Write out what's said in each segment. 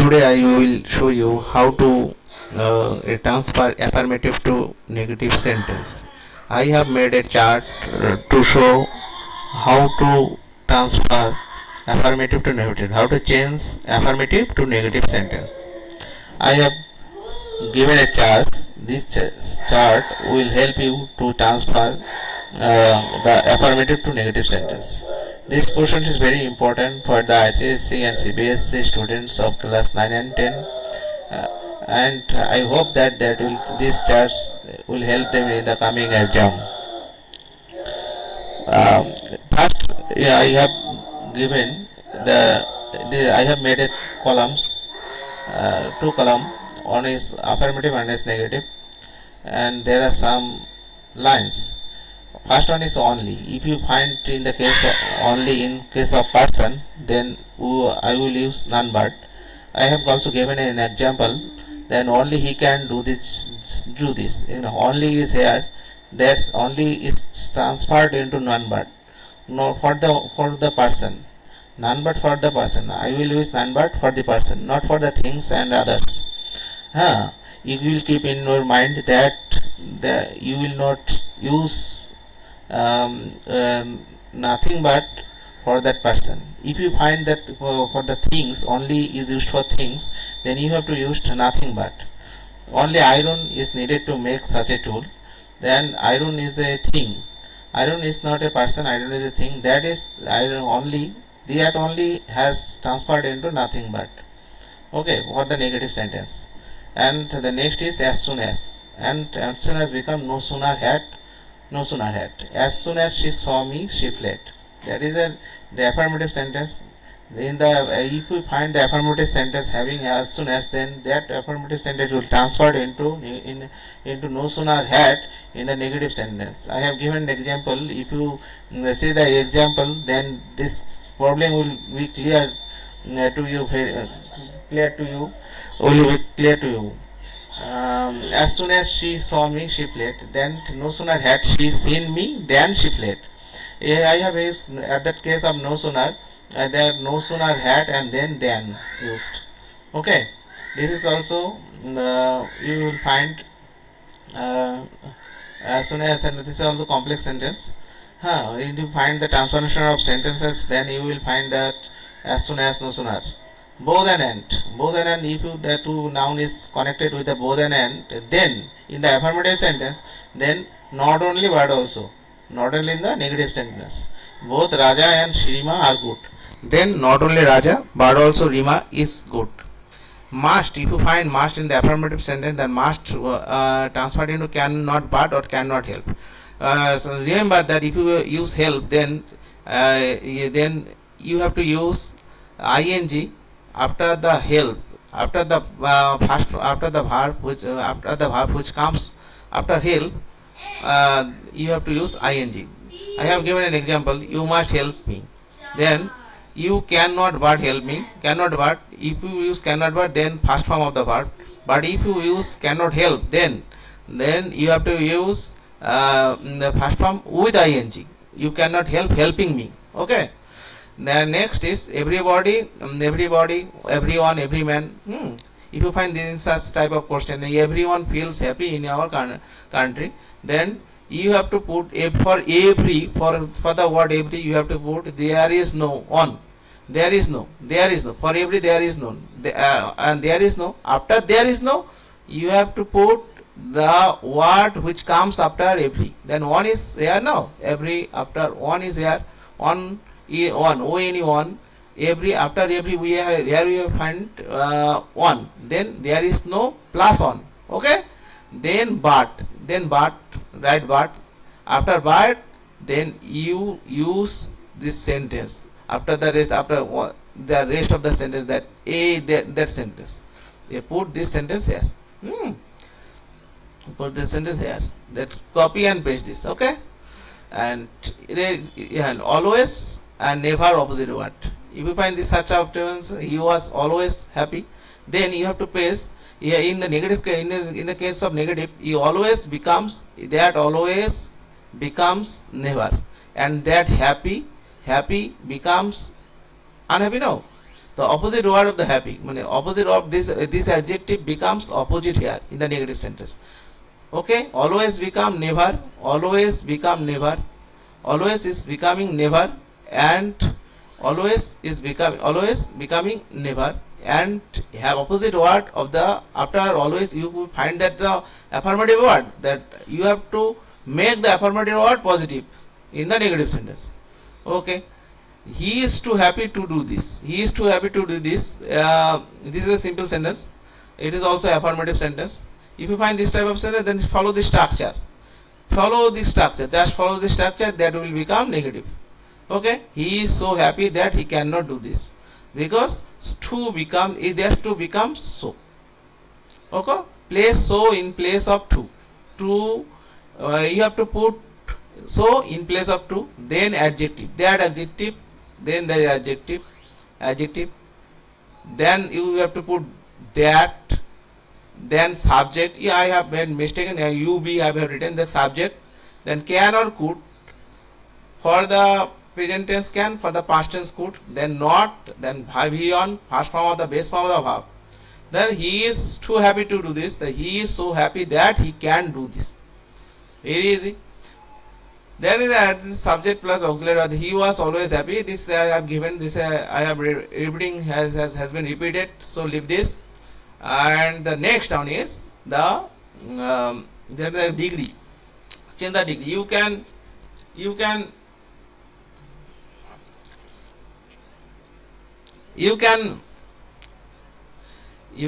Today I will show you how to transfer affirmative to negative sentence. I have made a chart to show how to transfer affirmative to negative, how to change affirmative to negative sentence. I have given a chart. This chart will help you to transfer the affirmative to negative sentence. This portion is very important for the HSC and CBSC students of class 9 and 10, and I hope that these charts will help them in the coming exam. First, I have given I have made it columns, two column. One is affirmative and is negative, and there are some lines. First one is only. If you find in the case of only in case of person, then I will use none but. I have also given an example. Then only he can do this. Do this. Only is here. That's only is transferred into none but. No, for the person. None but for the person. I will use none but for the person, not for the things and others. You will keep in your mind that you will not use nothing but for that person. If you find that for the things only is used for things, then you have to use nothing but. Only iron is needed to make such a tool. Then iron is a thing. Iron is not a person. Iron is a thing. That is iron only. That only has transferred into nothing but. Okay, for the negative sentence. And the next is as soon as. And as soon as become no sooner had. No sooner had. As soon as she saw me, she fled. That is the affirmative sentence. If we find the affirmative sentence having as soon as, then that affirmative sentence will transfer into no sooner had in the negative sentence. I have given the example. If you see the example, then this problem will be clear to you. Will be clear to you. As soon as she saw me, she fled. Then no sooner had she seen me, then she fled. I have used at that case of no sooner. There no sooner had and then used. Okay, this is also you will find as soon as, and this is also complex sentence. If you find the transformation of sentences, then you will find that as soon as, no sooner. Both and end. Both and end, if the two noun is connected with the both and end, then in the affirmative sentence, then not only but also. Not only in the negative sentence. Both Raja and Shirima are good. Then not only Raja but also Rima is good. Must, if you find must in the affirmative sentence, then must transferred into cannot but or cannot help. So remember that if you use help, then you have to use ing after the help, after the after the verb which comes after help. You have to use ing. I have given an example. You must help me. Then you cannot but help me. Cannot but. If you use cannot but, then first form of the verb. But if you use cannot help, then you have to use the first form with ing. You cannot help helping me. Okay. Then next is everybody, everyone, every man. If you find this such type of question, everyone feels happy in our country, then you have to put for every, for the word every, you have to put there is no on. There is no. For every there is no. And there is no. After there is no, you have to put the word which comes after every. Then one is here now. Every after one is here. On one. Every after every here we have find one. Then there is no plus on. Okay. Then but write but. After but, then you use this sentence. After the rest of the sentence, that sentence. You put this sentence here. Put this sentence here. That copy and paste this. Okay. And always and never opposite word. If you find this such options, he was always happy, then you have to paste here in the negative. In the case of negative, you always becomes never, and that happy becomes unhappy. No, the opposite word of the happy, মানে opposite of this adjective becomes opposite here in the negative sentence. Okay, always become never, always become never, always is becoming never, and always becoming never, and have opposite word of the after always. You will find that the affirmative word, that you have to make the affirmative word positive in the negative sentence. Okay, he is too happy to do this, he is too happy to do this. This is a simple sentence, it is also affirmative sentence. If you find this type of sentence, then follow the structure, just follow the structure, that will become negative. Okay, he is so happy that he cannot do this, because to become, it has to become so. Okay, place so in place of to you have to put so in place of to, then adjective, that adjective, then the adjective, then you have to put that, then subject. Yeah, I have been mistaken, you be I have written the subject, then can or could for the present tense, can for the past tense could, then not, then be on first form of the base form of the verb. Then he is too happy to do this, that he is so happy that he can do this. Very easy. Then is the subject plus auxiliary verb. He was always happy. This I have given, this I have repeating has been repeated, so leave this. And the next one is the then the degree. Change the degree. You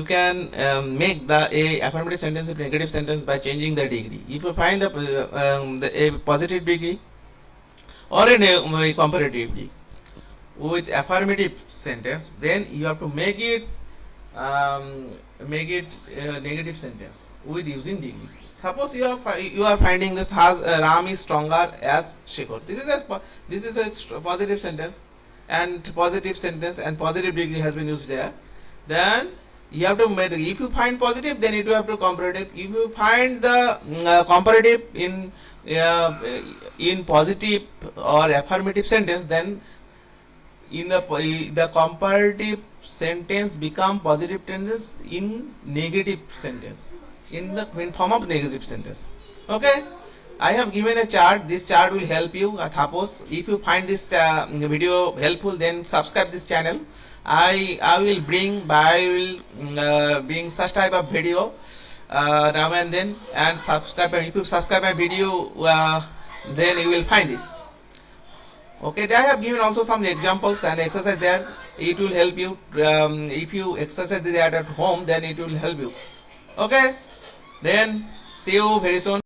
can make the a affirmative sentence into negative sentence by changing the degree. If you find a positive degree or a comparative degree with affirmative sentence, then you have to make it negative sentence with using degree. Suppose you are finding this has Ram is stronger as Shekhar. This is a positive sentence, and positive degree has been used there. Then you have to make, if you find positive, then you have to comparative. If you find the comparative in positive or affirmative sentence, then in the comparative sentence become positive tenses in negative sentence, in form of negative sentence. Okay, I have given a chart. This chart will help you. Suppose if you find this video helpful, then subscribe this channel. I will bring such type of video now and then, and subscribe. If you subscribe my video, then you will find this. Okay, I have given also some examples and exercise there. It will help you. If you exercise that at home, then it will help you. Okay, then see you very soon.